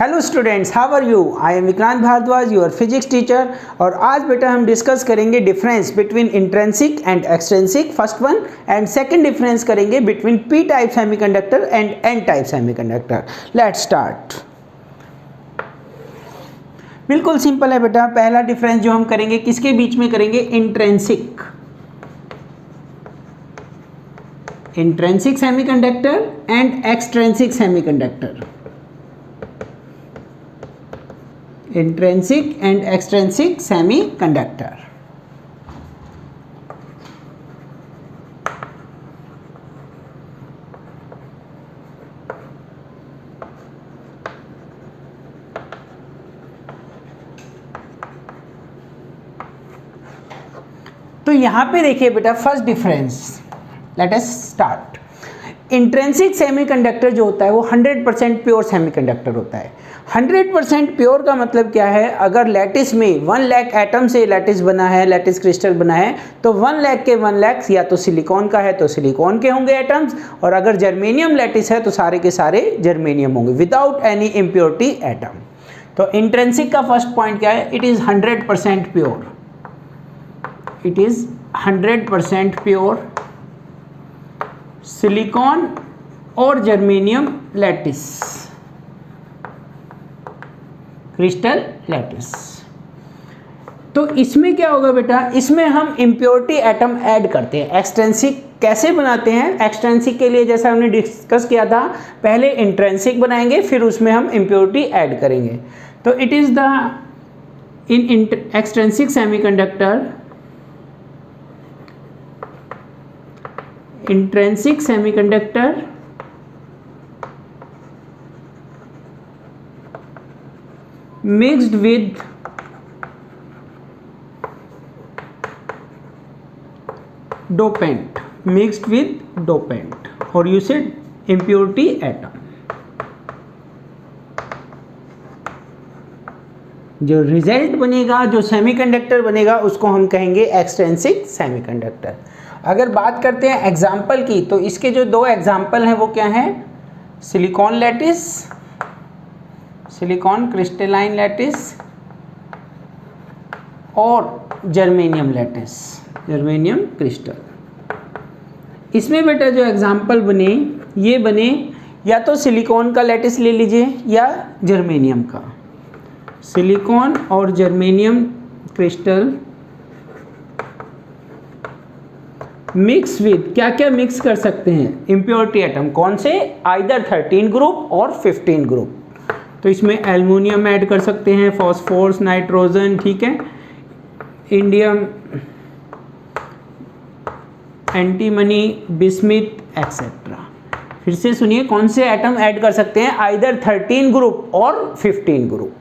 Hello students, how are you? I am Vikrant Bhardwaj, your physics teacher. और आज बेटा हम डिस्कस करेंगे difference between intrinsic and extrinsic, first one, and second difference करेंगे between P type semiconductor and N type semiconductor. Let's start. बिल्कुल simple है बेटा। पहला डिफरेंस जो हम करेंगे किसके बीच में करेंगे? Intrinsic semiconductor and extrinsic semiconductor. Intrinsic and extrinsic semiconductor. तो यहां पे देखिए बेटा, first difference, let us start. Intrinsic semiconductor जो होता है वो 100% प्योर सेमीकंडक्टर होता है। 100% प्योर का मतलब क्या है? अगर लैटिस में 1 लाख एटम से लैटिस बना है, लैटिस क्रिस्टल बना है, तो 1 लाख के 1 लाख या तो सिलिकॉन का है तो सिलिकॉन के होंगे एटम्स, और अगर जर्मेनियम लैटिस है तो सारे के सारे जर्मेनियम होंगे विदाउट एनी इम्प्योरिटी एटम। तो इंट्रिंसिक का फर्स्ट पॉइंट क्या है? It is 100% pure. It is 100% pure silicon और जर्मेनियम लैटिस, क्रिस्टल लैटिस। तो इसमें क्या होगा बेटा? इसमें हम इम्प्योरिटी एटम ऐड करते हैं। एक्सट्रिंसिक कैसे बनाते हैं? एक्सट्रिंसिक के लिए जैसा हमने डिस्कस किया था, पहले इंट्रिंसिक बनाएंगे फिर उसमें हम इम्प्योरिटी ऐड करेंगे। तो it is the in extrinsic semiconductor, intrinsic semiconductor mixed with dopant, or you said impurity atom। जो रिजल्ट बनेगा, जो सेमीकंडक्टर बनेगा, उसको हम कहेंगे एक्सट्रिंसिक सेमीकंडक्टर। अगर बात करते हैं एग्जाम्पल की, तो इसके जो 2 एग्जाम्पल हैं वो क्या हैं? Silicon lattice, silicon crystalline lattice, और जर्मेनियम लैटिस, जर्मेनियम क्रिस्टल। इसमें बेटा जो एग्जाम्पल बने, ये बने या तो सिलिकॉन का लैटिस ले लीजिए या जर्मेनियम का। सिलिकॉन और जर्मेनियम क्रिस्टल मिक्स विद, क्या क्या मिक्स कर सकते हैं? Impurity atom. कौन से? आइदर 13 ग्रुप और 15 ग्रुप। तो इसमें एल्युमिनियम ऐड कर सकते हैं, फॉस्फोरस, नाइट्रोजन, ठीक है, इंडियम, एंटीमनी, बिस्मिथ एक्सेट्रा। फिर से सुनिए, कौन से एटम ऐड कर सकते हैं? आइदर 13 ग्रुप और 15 ग्रुप।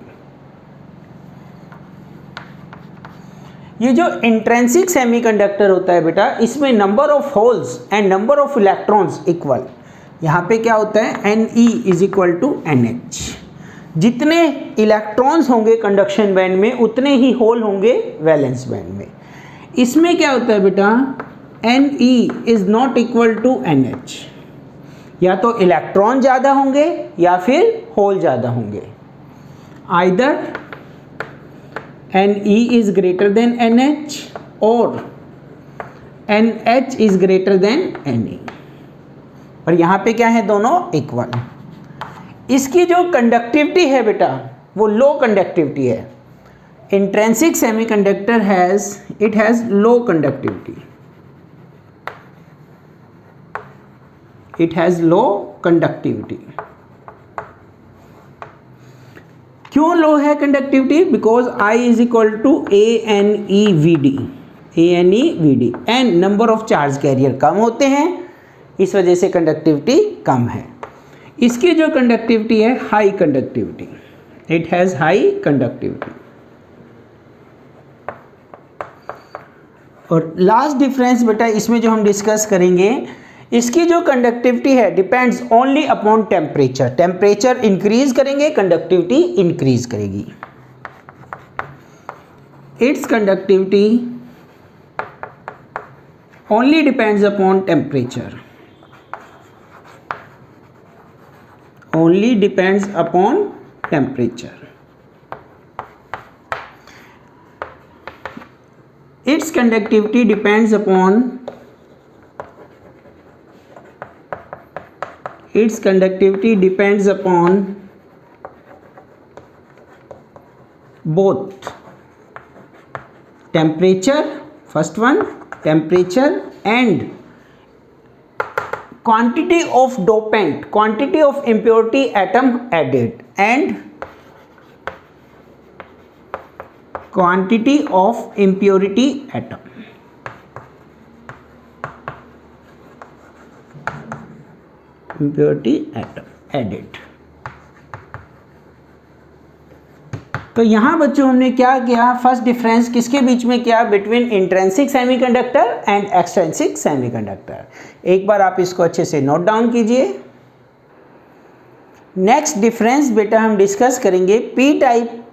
ये जो इंट्रिंसिक सेमीकंडक्टर होता है बेटा, इसमें number of holes and number of electrons equal. यहाँ पे क्या होता है? Ne is equal to NH। जितने इलेक्ट्रॉन्स होंगे कंडक्शन बैंड में, उतने ही होल होंगे वैलेंस बैंड में। इसमें क्या होता है बेटा? Ne is not equal to NH। या तो इलेक्ट्रॉन ज़्यादा होंगे या फिर होल ज़्यादा होंगे। Either Ne is greater than NH और NH is greater than Ne। और यहाँ पे क्या है? दोनों इक्वल। इसकी जो कंडक्टिविटी है बेटा, वो लो कंडक्टिविटी है। Intrinsic semiconductor has low conductivity. It has low conductivity. क्यों लो है conductivity? Because I is equal to AneVD। N number of charge carrier कम होते हैं, इस वजह से कंडक्टिविटी कम है। इसकी जो कंडक्टिविटी है, high conductivity. It has high conductivity. और लास्ट डिफरेंस बेटा इसमें जो हम डिस्कस करेंगे, इसकी जो कंडक्टिविटी है depends only upon temperature. Temperature increase करेंगे, कंडक्टिविटी इंक्रीज करेगी। It's conductivity only depends upon temperature. only depends upon temperature. Its conductivity depends upon both temperature, first one, temperature, and quantity of dopant, quantity of impurity atom added, and quantity of impurity atom. Impurity atom added. तो यहाँ बच्चों हमने क्या किया, first difference किसके बीच में किया, between intrinsic semiconductor and extrinsic semiconductor. एक बार आप इसको अच्छे से नोट डाउन कीजिए. नेक्स्ट डिफरेंस बेटा हम डिस्कस करेंगे P type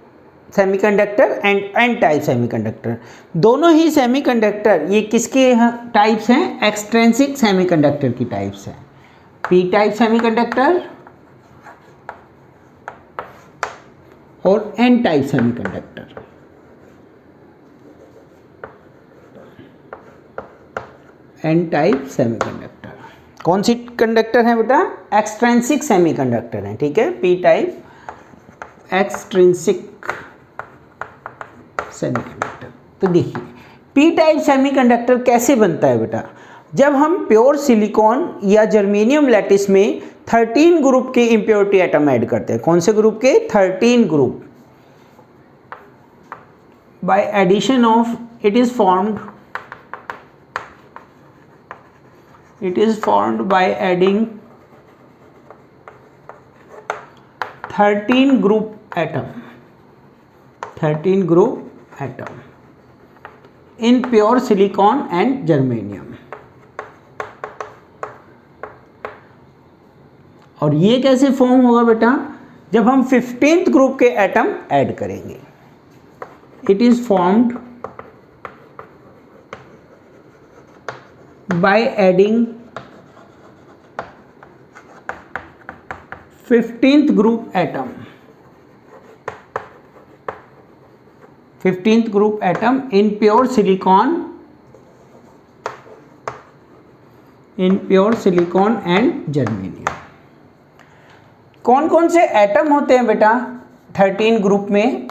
semiconductor and N type semiconductor. दोनों ही सेमीकंडक्टर ये किसके टाइप्स हैं, एक्सट्रिंसिक सेमीकंडक्टर की टाइप्स हैं. पी टाइप सेमीकंडक्टर और N type semiconductor. N type semiconductor कौन सी कंडक्टर है बेटा, एक्सट्रिंसिक सेमीकंडक्टर है. ठीक है, पी टाइप एक्सट्रिंसिक सेमीकंडक्टर. तो देखिए पी टाइप सेमीकंडक्टर कैसे बनता है बेटा, जब हम प्योर सिलिकॉन या जर्मेनियम लैटिस में 13 ग्रुप के इम्प्योरिटी एटम ऐड करते हैं. कौन से ग्रुप के, 13 group. By addition of it is formed by adding 13 group atom in pure silicon and germanium. और ये कैसे फॉर्म होगा बेटा, जब हम 15th ग्रुप के एटम ऐड करेंगे. It is formed by adding 15th group atom in pure silicon and germanium. कौन कौन से एटम होते हैं बेटा 13 ग्रुप में,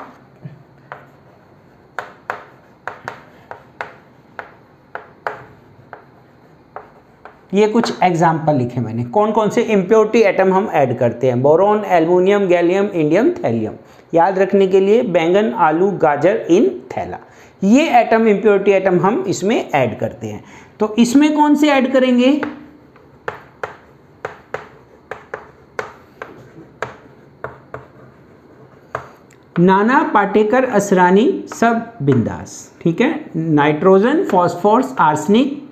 ये कुछ एग्जाम्पल लिखे मैंने. कौन कौन से इम्प्योरिटी एटम हम ऐड करते हैं, boron, aluminium, gallium, indium, thallium. याद रखने के लिए बैंगन, आलू, गाजर इन थैला, ये एटम इम्प्योरिटी एटम हम इसमें ऐड करते हैं. तो इसमें कौन से ऐड करेंगे, नाना, पाटेकर, असरानी, सब बिंदास. ठीक है, nitrogen, phosphorus, arsenic,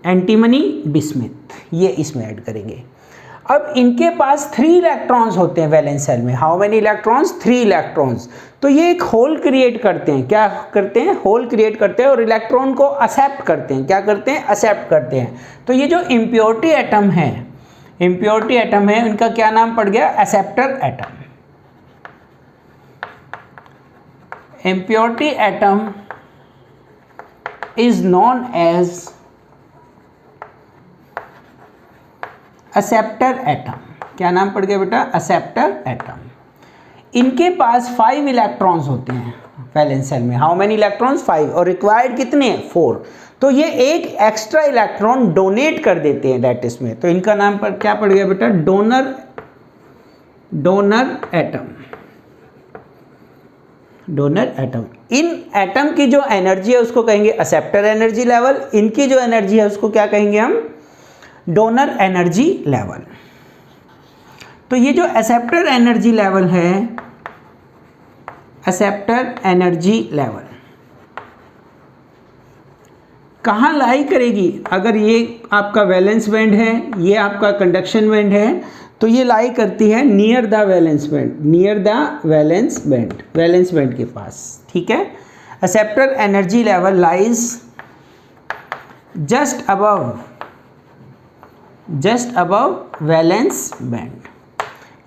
antimony, bismuth, ये इसमें ऐड करेंगे. अब इनके पास 3 इलेक्ट्रॉन्स होते हैं वैलेंस शेल में. How many electrons, 3 electrons. तो ये एक होल क्रिएट करते हैं. क्या करते हैं, होल क्रिएट करते हैं और इलेक्ट्रॉन को एक्सेप्ट करते हैं. क्या करते हैं, एक्सेप्ट करते हैं. तो ये जो इम्प्योरिटी एटम है उनका क्या नाम पड़ गया, acceptor atom. impurity atom is known as acceptor atom. क्या नाम पड़ गया बेटा, acceptor atom. इनके पास 5 इलेक्ट्रॉन्स होते हैं वैलेंस शेल में. हाउ मेनी इलेक्ट्रॉन्स, 5, और रिक्वायर्ड कितने हैं, 4. तो ये एक एक्स्ट्रा इलेक्ट्रॉन डोनेट कर देते हैं लैटिस में. तो इनका नाम पर क्या पड़ गया बेटा, डोनर एटम. इन एटम की जो एनर्जी है उसको कहेंगे एक्सेप्टर एनर्जी लेवल. इनकी जो एनर्जी है उसको क्या कहेंगे हम, डोनर एनर्जी लेवल. तो ये जो एक्सेप्टर एनर्जी लेवल है, एक्सेप्टर एनर्जी लेवल कहाँ लाई करेगी, अगर ये आपका वैलेंस बैंड है, ये आपका कंडक्शन बैंड है, तो ये लाई करती है नियर द वैलेंस बैंड के पास. ठीक है, acceptor energy level lies just above valence band.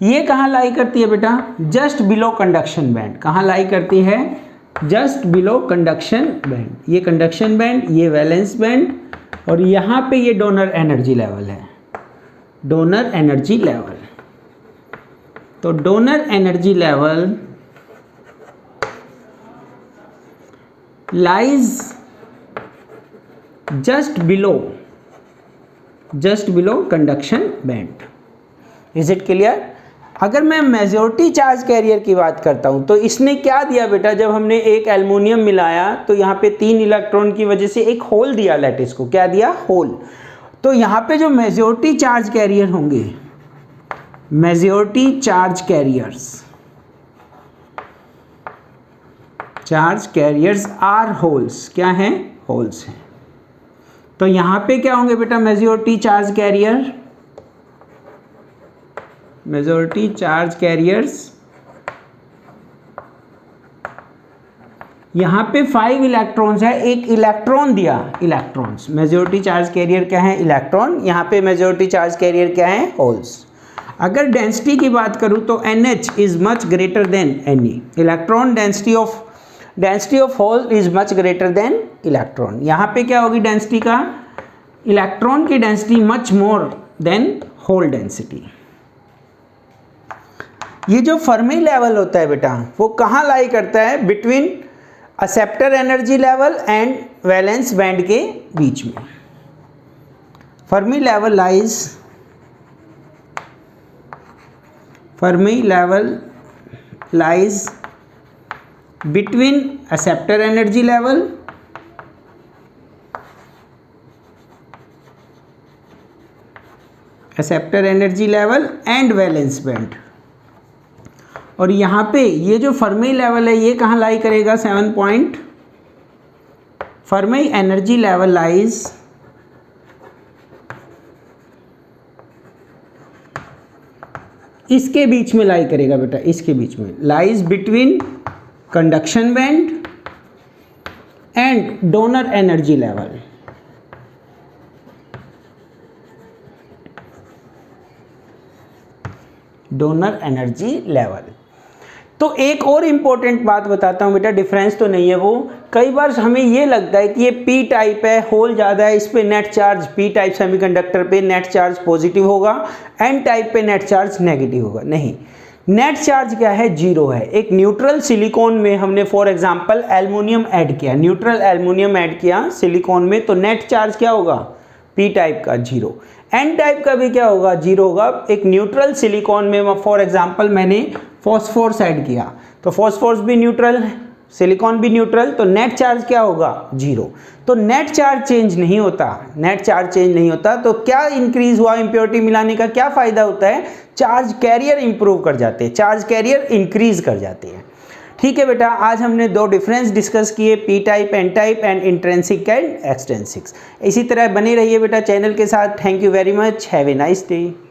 ये कहाँ लाई करती है बेटा? Just below conduction band. कहाँ लाई करती है? Just below conduction band. ये कंडक्शन बैंड, ये वैलेंस बैंड, और यहाँ पे ये डोनर एनर्जी लेवल है, डोनर एनर्जी लेवल। तो donor energy level lies just below conduction band. Is it clear? अगर मैं मेजॉरिटी चार्ज कैरियर की बात करता हूं तो इसने क्या दिया बेटा? जब हमने एक एल्युमिनियम मिलाया तो यहाँ पे 3 इलेक्ट्रॉन की वजह से एक होल दिया लैटिस को। क्या दिया? होल। तो यहाँ पे जो मेजॉरिटी चार्ज कैरियर होंगे, majority charge carriers are holes. क्या हैं? होल्स हैं। तो यहाँ पे क्या होंगे बेटा? मेजॉरिटी चार्ज कैरियर्स, यहाँ पे 5 इलेक्ट्रॉन्स है, एक इलेक्ट्रॉन दिया, इलेक्ट्रॉन्स। मेजॉरिटी चार्ज कैरियर क्या है? इलेक्ट्रॉन। यहाँ पे मेजॉरिटी चार्ज कैरियर क्या है? होल्स। अगर डेंसिटी की बात करूँ तो NH is much greater than Ne। Electron density of hole is much greater than electron. यहाँ पे क्या होगी डेंसिटी का? इलेक्ट्रॉन की density much more than hole density. ये जो फर्मी लेवल होता है बेटा, वो कहाँ लाई करता है? Between acceptor energy level and valence band के बीच में। Fermi level lies between acceptor energy level and valence band. और यहाँ पे ये जो फर्मी लेवल है ये कहाँ लाई करेगा? 7 point. Fermi energy level lies इसके बीच में लाई करेगा बेटा, इसके बीच में। Lies between conduction band and donor energy level. Donor energy level. तो एक और इम्पोर्टेंट बात बताता हूँ बेटा, डिफरेंस तो नहीं है वो। कई बार हमें ये लगता है कि ये पी टाइप है, होल ज़्यादा है, इस पे net charge, P type semiconductor पे नेट चार्ज पॉजिटिव होगा, एन टाइप पे नेट चार्ज नेगेटिव होगा। नहीं, नेट चार्ज क्या है? जीरो है। एक न्यूट्रल सिलिकॉन में हमने फॉर एग्जांपल एल्युमिनियम ऐड किया, न्यूट्रल एल्युमिनियम ऐड किया सिलिकॉन में, तो नेट चार्ज क्या होगा? पी टाइप का जीरो। एन टाइप का भी क्या होगा? जीरो होगा। एक न्यूट्रल सिलिकॉन में फॉर एग्जांपल मैंने फॉस्फोरस ऐड किया, तो फॉस्फोरस भी न्यूट्रल है, सिलिकॉन भी न्यूट्रल, तो नेट चार्ज क्या होगा? जीरो। तो नेट चार्ज चेंज नहीं होता। तो क्या इंक्रीज हुआ इम्प्योरिटी मिलाने का? क्या फायदा होता है? चार्ज कैरियर इंप्रूव कर जाते हैं, चार्ज कैरियर इंक्रीज कर जाते हैं। ठीक है बेटा, आज हमने 2 डिफरेंस डिस्कस किए, P type, N type and intrinsic and extrinsic. इसी तरह बने रहिए बेटा चैनल के साथ। Thank you very much, have a nice day.